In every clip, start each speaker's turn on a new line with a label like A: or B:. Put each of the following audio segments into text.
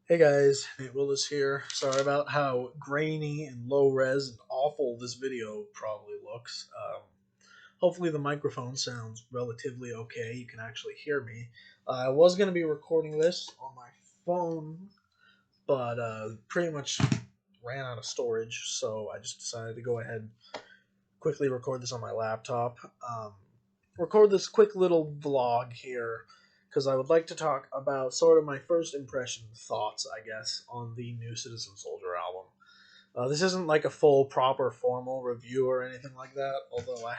A: Hey guys, Nate Willis here. Sorry about how grainy and low res and awful this video probably looks. Hopefully the microphone sounds relatively okay. You can actually hear me. I was going to be recording this on my phone, but pretty much ran out of storage, so I just decided to go ahead and quickly record this on my laptop. Record this quick little vlog here because I would like to talk about sort of my first impression thoughts, I guess, on the new Citizen Soldier album. This isn't like a full, proper, formal review or anything like that, although I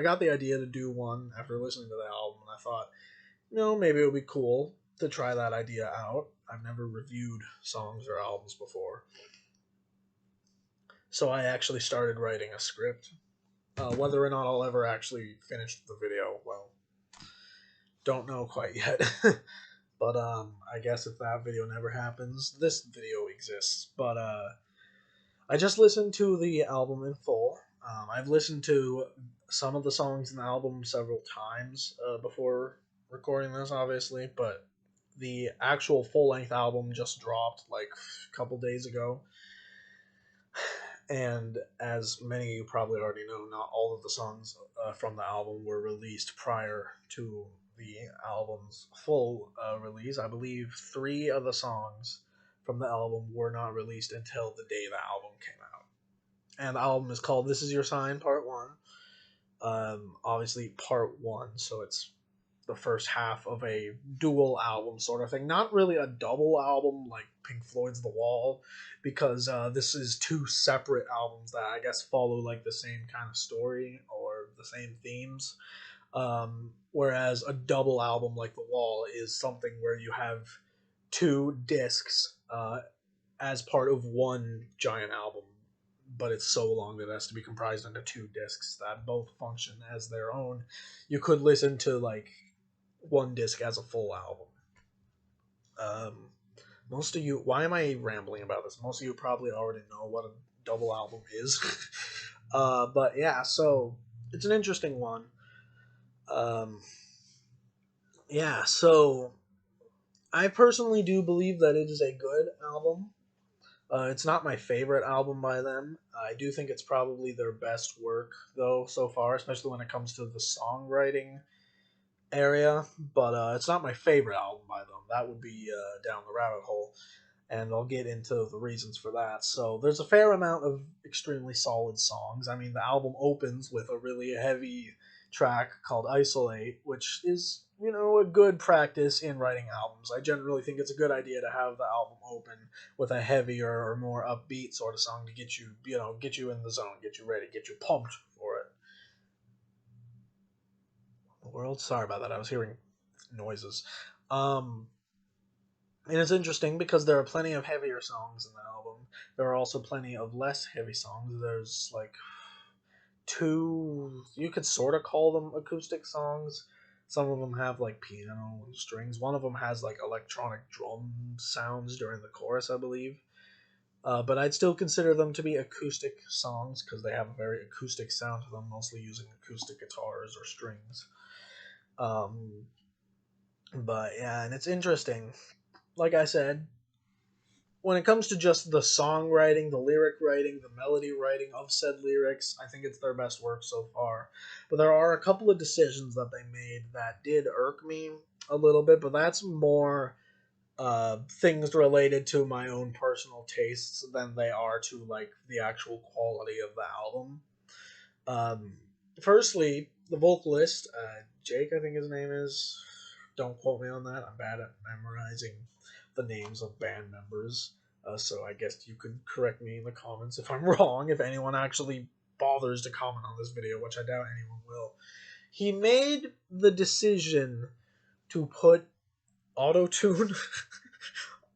A: got the idea to do one after listening to the album, and I thought, maybe it would be cool to try that idea out. I've never reviewed songs or albums before. So I actually started writing a script. Whether or not I'll ever actually finish the video, well, don't know quite yet. But I guess if that video never happens, this video exists. But I just listened to the album in full. I've listened to some of the songs in the album several times before recording this, obviously. But the actual full length album just dropped like a couple days ago. And as many of you probably already know, not all of the songs from the album were released prior to the album's full release. I believe three of the songs from the album were not released until the day the album came out. And the album is called This Is Your Sign, Part 1. Obviously, Part 1, so it's the first half of a dual album sort of thing. Not really a double album like Pink Floyd's The Wall, because this is two separate albums that I guess follow like the same kind of story or the same themes. Whereas a double album like The Wall is something where you have two discs as part of one giant album, but it's so long that it has to be comprised into two discs that both function as their own. You could listen to like one disc as a full album. Um, most of you, why am I rambling about this? Most of you probably already know what a double album is. But yeah, so it's an interesting one. Um, yeah, so I personally do believe that it is a good album. It's not my favorite album by them. I do think it's probably their best work, though, so far, especially when it comes to the songwriting area, but it's not my favorite album by them. That would be down the rabbit hole, and I'll get into the reasons for that. So there's a fair amount of extremely solid songs. I mean, the album opens with a really heavy track called Isolate, which is, a good practice in writing albums. I generally think it's a good idea to have the album open with a heavier or more upbeat sort of song to get you, get you in the zone, get you ready, get you pumped for it. The world, sorry about that. I was hearing noises. Um, and it's interesting because there are plenty of heavier songs in the album. There are also plenty of less heavy songs. There's like two, you could sort of call them acoustic songs. Some of them have like piano and strings. One of them has like electronic drum sounds during the chorus, I believe. But I'd still consider them to be acoustic songs because they have a very acoustic sound to them, mostly using acoustic guitars or strings. Um, but yeah, and it's interesting. Like I said, when it comes to just the songwriting, the lyric writing, the melody writing of said lyrics, I think it's their best work so far. But there are a couple of decisions that they made that did irk me a little bit, but that's more things related to my own personal tastes than they are to like the actual quality of the album. Um, Firstly, the vocalist, Jake, I think his name is. Don't quote me on that. I'm bad at memorizing the names of band members. So I guess you could correct me in the comments if I'm wrong, if anyone actually bothers to comment on this video, which I doubt anyone will. He made the decision to put auto tune,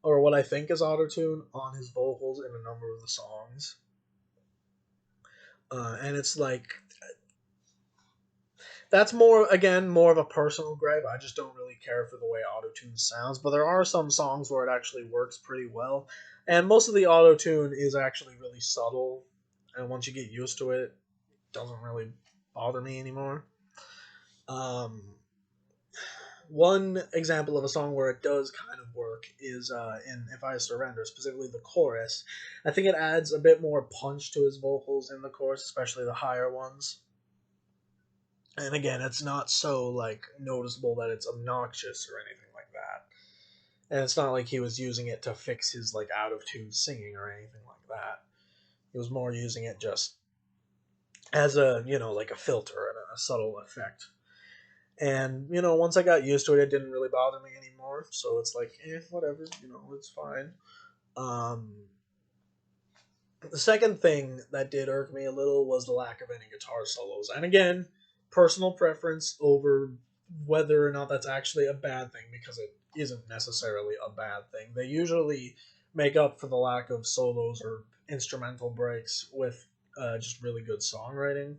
A: or what I think is auto tune, on his vocals in a number of the songs. And it's like, that's more of a personal gripe. I just don't really care for the way autotune sounds, but there are some songs where it actually works pretty well. And most of the autotune is actually really subtle, and once you get used to it, it doesn't really bother me anymore. Um One example of a song where it does kind of work is in If I Surrender, specifically the chorus. I think it adds a bit more punch to his vocals in the chorus, especially the higher ones. And again, it's not so like noticeable that it's obnoxious or anything like that. And it's not like he was using it to fix his like out of tune singing or anything like that. He was more using it just as a, like a filter and a subtle effect. And, once I got used to it, it didn't really bother me anymore. So it's like, whatever, it's fine. Um, the second thing that did irk me a little was the lack of any guitar solos. And again, personal preference over whether or not that's actually a bad thing, because it isn't necessarily a bad thing. They usually make up for the lack of solos or instrumental breaks with just really good songwriting.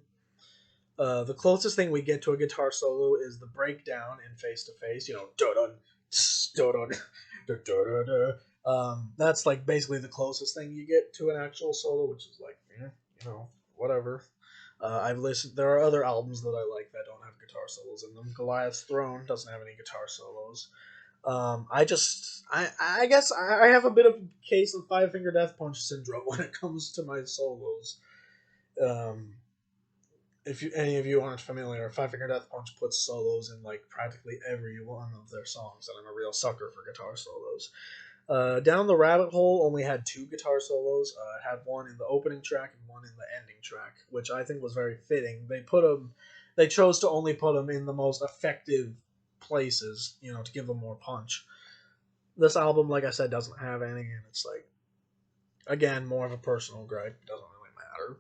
A: The closest thing we get to a guitar solo is the breakdown in Face to Face. Dun dun dun dun. That's like basically the closest thing you get to an actual solo, which is like, whatever. I've listened. There are other albums that I like that don't have guitar solos in them. Goliath's Throne doesn't have any guitar solos. I guess I have a bit of a case of Five Finger Death Punch syndrome when it comes to my solos. Um, if any of you aren't familiar, Five Finger Death Punch puts solos in like practically every one of their songs, and I'm a real sucker for guitar solos. Down the Rabbit Hole only had two guitar solos. It had one in the opening track and one in the ending track, which I think was very fitting. They chose to only put them in the most effective places, to give them more punch. This album, like I said, doesn't have any, and it's like, again, more of a personal gripe. It doesn't really matter.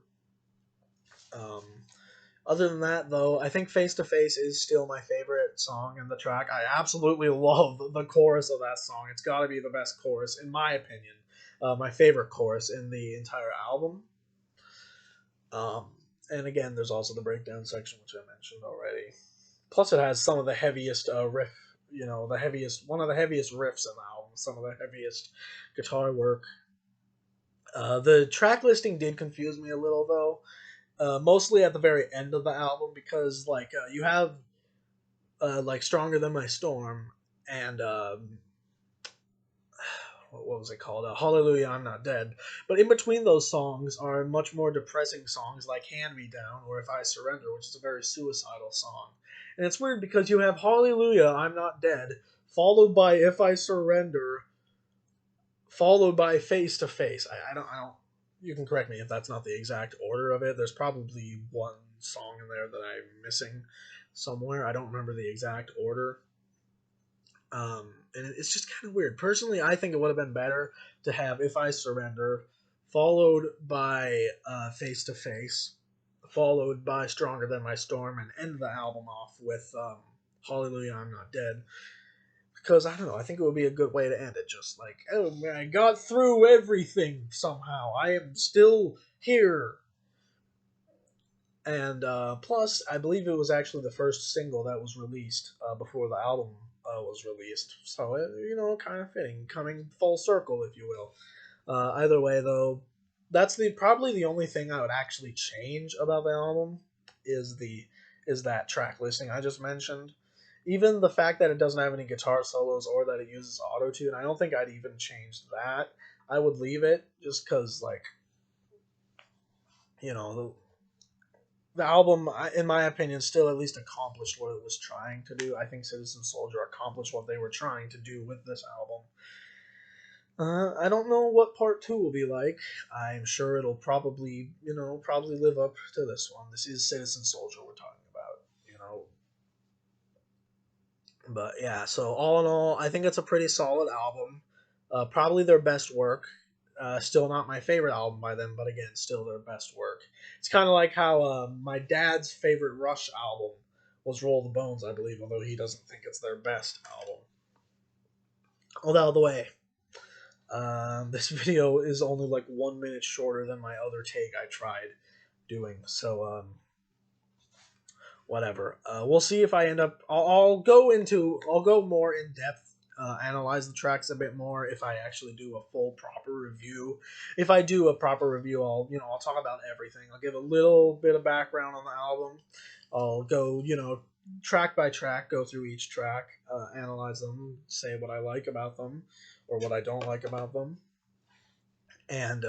A: Other than that, though, I think Face to Face is still my favorite song in the track. I absolutely love the chorus of that song. It's got to be the best chorus, in my opinion. My favorite chorus in the entire album. Um, and again, there's also the breakdown section, which I mentioned already. Plus, it has some of the heaviest one of the heaviest riffs in the album, some of the heaviest guitar work. The track listing did confuse me a little, though. Mostly at the very end of the album, because like you have like Stronger Than My Storm and what was it called? Hallelujah, I'm Not Dead. But in between those songs are much more depressing songs like Hand Me Down or If I Surrender, which is a very suicidal song. And it's weird because you have Hallelujah, I'm Not Dead, followed by If I Surrender, followed by Face to Face. I don't. You can correct me if that's not the exact order of it. There's probably one song in there that I'm missing somewhere. I don't remember the exact order. And it's just kind of weird. Personally, I think it would have been better to have If I Surrender, followed by Face to Face, followed by Stronger Than My Storm, and end the album off with Hallelujah, I'm Not Dead. Because I don't know, I think it would be a good way to end it. Just like, oh man, I got through everything somehow. I am still here. And plus, I believe it was actually the first single that was released before the album was released. So, kind of fitting, coming full circle, if you will. Either way, though, that's probably the only thing I would actually change about the album is that track listing I just mentioned. Even the fact that it doesn't have any guitar solos or that it uses auto tune, I don't think I'd even change that. I would leave it just because, like, the album, in my opinion, still at least accomplished what it was trying to do. I think Citizen Soldier accomplished what they were trying to do with this album. I don't know what part two will be like. I'm sure it'll probably live up to this one. This is Citizen Soldier we're talking about. But yeah, so all in all, I think it's a pretty solid album. Probably their best work. Still not my favorite album by them, but again, still their best work. It's kind of like how my dad's favorite Rush album was Roll the Bones, I believe, although he doesn't think it's their best album. Although, the way, this video is only like 1 minute shorter than my other take I tried doing, so whatever. We'll see if I end up. I'll go more in depth, analyze the tracks a bit more if I actually do a full proper review. If I do a proper review, I'll talk about everything. I'll give a little bit of background on the album. I'll go track by track, go through each track, analyze them, say what I like about them or what I don't like about them, and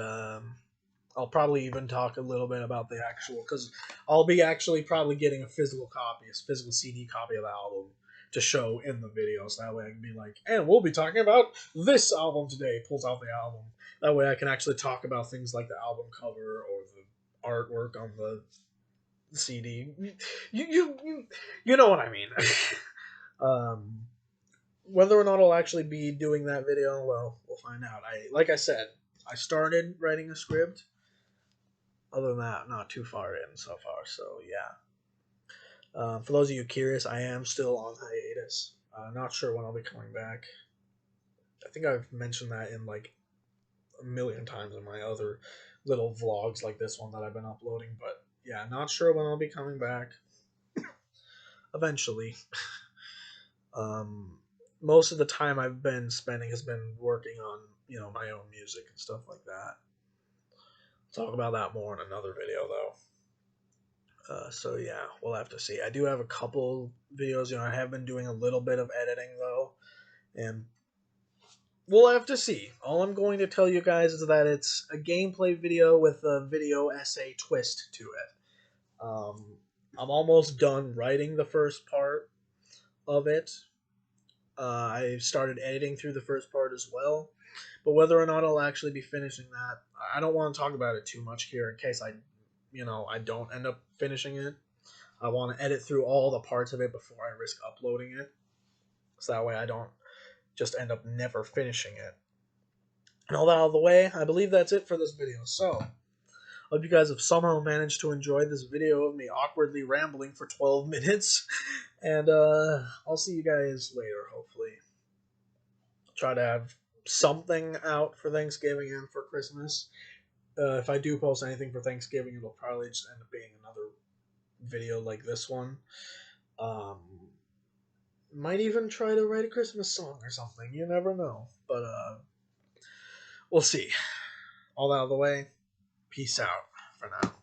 A: I'll probably even talk a little bit about the actual, because I'll be actually probably getting a physical copy, a physical CD copy of the album to show in the video, so that way I can be like, and we'll be talking about this album today. Pulls out the album. That way I can actually talk about things like the album cover or the artwork on the CD. You know what I mean. um, whether or not I'll actually be doing that video, well, we'll find out. Like I said, I started writing a script. Other than that, not too far in so far. So yeah. For those of you curious, I am still on hiatus. Not sure when I'll be coming back. I think I've mentioned that in like a million times in my other little vlogs like this one that I've been uploading. But yeah, not sure when I'll be coming back. Eventually. um, most of the time I've been spending has been working on my own music and stuff like that. I'll talk about that more in another video though. So yeah, we'll have to see. I do have a couple videos. I have been doing a little bit of editing though, and we'll have to see. All I'm going to tell you guys is that it's a gameplay video with a video essay twist to it. I'm almost done writing the first part of it. I started editing through the first part as well, but whether or not I'll actually be finishing that, I don't want to talk about it too much here in case I don't end up finishing it. I want to edit through all the parts of it before I risk uploading it, so that way I don't just end up never finishing it. And all that out of the way, I believe that's it for this video. So, hope you guys have somehow managed to enjoy this video of me awkwardly rambling for 12 minutes. And I'll see you guys later, hopefully. Try to have something out for Thanksgiving and for Christmas. If I do post anything for Thanksgiving, it'll probably just end up being another video like this one. Might even try to write a Christmas song or something. You never know. But we'll see. All that out of the way. Peace out for now.